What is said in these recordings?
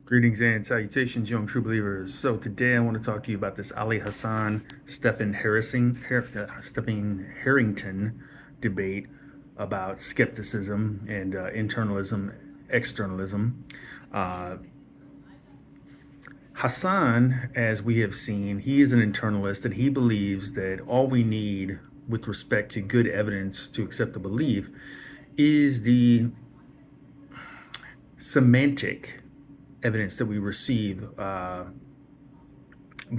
Greetings and salutations, young true believers. So today I want to talk to you about this Ali Hasan, Stephen Harrington debate about skepticism and internalism, externalism. Uh, Hasan, as we have seen, he is an internalist and he believes that all we need with respect to good evidence to accept a belief is the semantic evidence that we receive via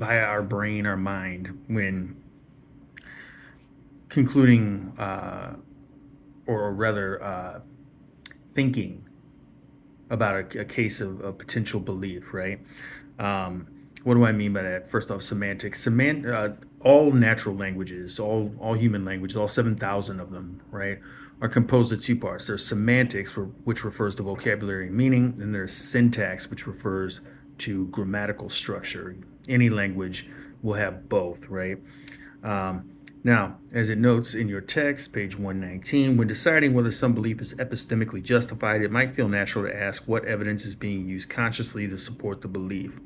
our brain, our mind, when concluding, or rather, thinking about a case of a potential belief, right? What do I mean by that? First off, semantics. All natural languages, all human languages, all 7,000 of them, right, are composed of two parts. There's semantics, which refers to vocabulary and meaning, and there's syntax, which refers to grammatical structure. Any language will have both, right? Now, as it notes in your text, page 119, when deciding whether some belief is epistemically justified, it might feel natural to ask what evidence is being used consciously to support the belief,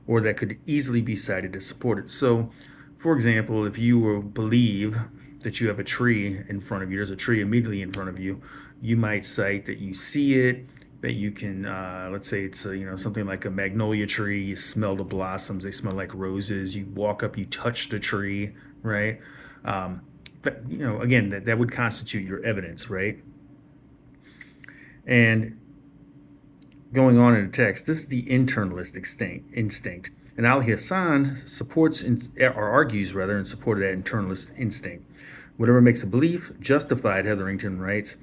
or that could easily be cited to support it. So, for example, if you believe that you have a tree in front of you, there's a tree immediately in front of you, you might cite that you see it, that you can, let's say it's something like a magnolia tree. You smell the blossoms; they smell like roses. You walk up, you touch the tree, right? But again, that would constitute your evidence, right? And going on in the text, this is the internalist instinct. And Ali Hasan supports or argues rather in support of that internalist instinct. Whatever makes a belief justified, Hetherington writes,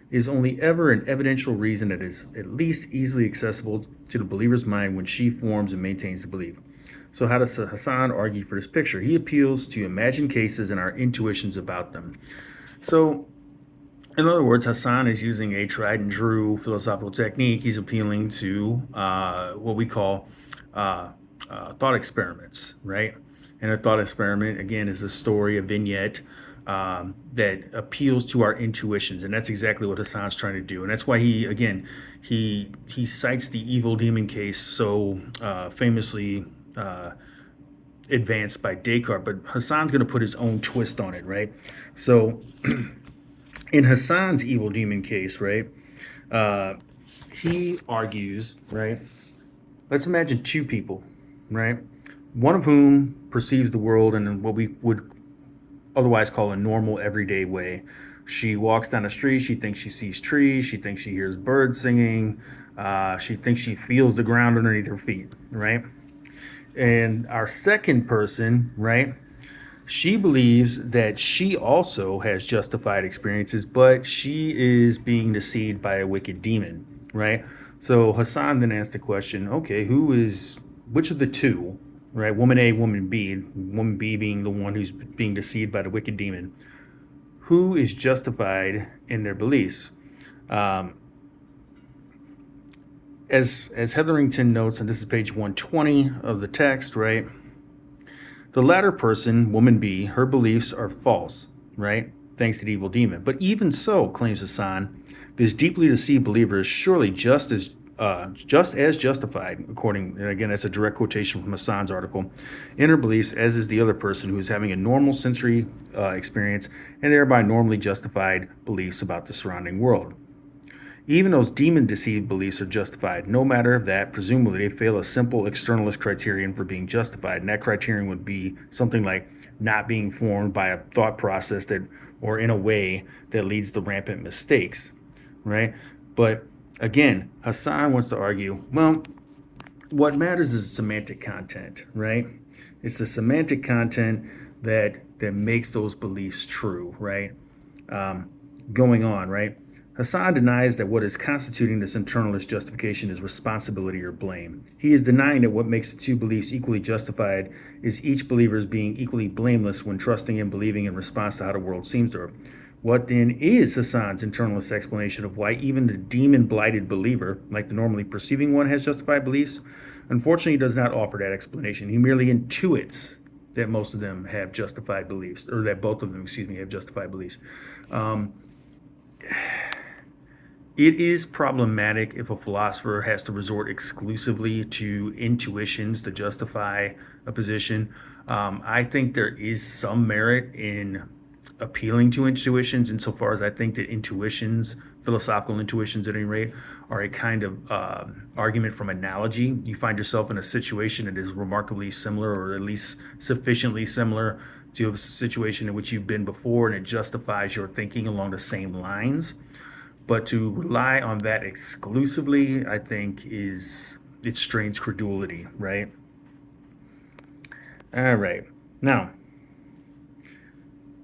is only ever an evidential reason that is at least easily accessible to the believer's mind when she forms and maintains the belief. So how does Hasan argue for this picture? He appeals to imagined cases and our intuitions about them. So, in other words, Hasan is using a tried and true philosophical technique. He's appealing to what we call thought experiments, right? And a thought experiment, again, is a story, a vignette that appeals to our intuitions, and that's exactly what Hasan's trying to do. And that's why he cites the evil demon case so famously advanced by Descartes, but Hasan's going to put his own twist on it, right? So in Hasan's evil demon case, right, he argues, right, let's imagine two people, right, one of whom perceives the world in what we would otherwise call a normal everyday way. She walks down the street, she thinks she sees trees, she thinks she hears birds singing, she thinks she feels the ground underneath her feet, right? And our second person, right, she believes that she also has justified experiences, but she is being deceived by a wicked demon, right? So Hasan then asks the question, okay, which of the two, right, woman A, woman B being the one who's being deceived by the wicked demon, who is justified in their beliefs? As Hetherington notes, and this is page 120 of the text, right? The latter person, woman B, her beliefs are false, right? Thanks to the evil demon. But even so, claims Hasan, this deeply deceived believer is surely just as justified, according, and again, that's a direct quotation from Hasan's article, in her beliefs as is the other person who is having a normal sensory experience and thereby normally justified beliefs about the surrounding world. Even those demon-deceived beliefs are justified. No matter of that, presumably they fail a simple externalist criterion for being justified, and that criterion would be something like not being formed by a thought process that, or in a way that leads to rampant mistakes, right? But again, Hasan wants to argue, well, what matters is semantic content, right? It's the semantic content that makes those beliefs true, right? Going on, right? Hasan denies that what is constituting this internalist justification is responsibility or blame. He is denying that what makes the two beliefs equally justified is each believer's being equally blameless when trusting and believing in response to how the world seems to her. What then is Hasan's internalist explanation of why even the demon-blighted believer, like the normally perceiving one, has justified beliefs? Unfortunately, he does not offer that explanation. He merely intuits that most of them have justified beliefs, or that both of them, have justified beliefs. It is problematic if a philosopher has to resort exclusively to intuitions to justify a position. I think there is some merit in appealing to intuitions, insofar as I think that intuitions, philosophical intuitions at any rate, are a kind of argument from analogy. You find yourself in a situation that is remarkably similar, or at least sufficiently similar to a situation in which you've been before, and it justifies your thinking along the same lines. But to rely on that exclusively, I think, it strains credulity, right? All right. Now,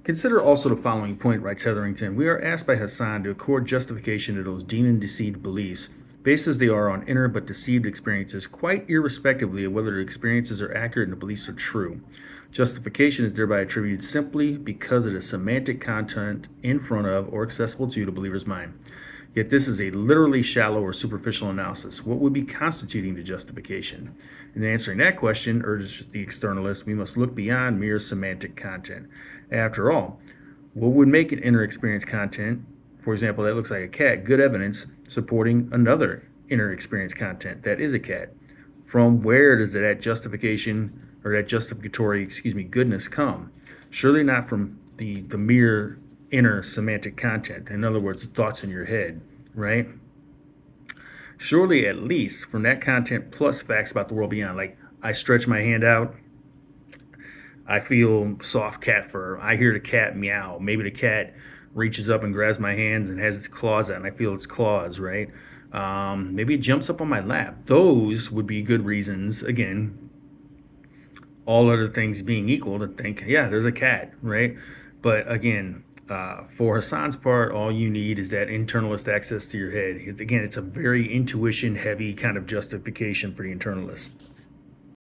consider also the following point, writes Hetherington. We are asked by Hasan to accord justification to those demon-deceived beliefs, based as they are on inner but deceived experiences, quite irrespectively of whether the experiences are accurate and the beliefs are true. Justification is thereby attributed simply because of the semantic content in front of or accessible to the believer's mind. Yet this is a literally shallow or superficial analysis. What would be constituting the justification? In answering that question, urges the externalist, we must look beyond mere semantic content. After all, what would make an inner experience content, for example, that looks like a cat, good evidence supporting another inner experience content that is a cat? From where does that justification, or that justificatory, goodness come? Surely not from the mere inner semantic content. In other words, thoughts in your head, right? Surely at least from that content plus facts about the world beyond. Like, I stretch my hand out, I feel soft cat fur, I hear the cat meow, maybe the cat reaches up and grabs my hands and has its claws out and I feel its claws, right? Maybe it jumps up on my lap. Those would be good reasons, again, all other things being equal, to think, yeah, there's a cat, right? But again, for Hasan's part, all you need is that internalist access to your head. Again, it's a very intuition heavy kind of justification for the internalist.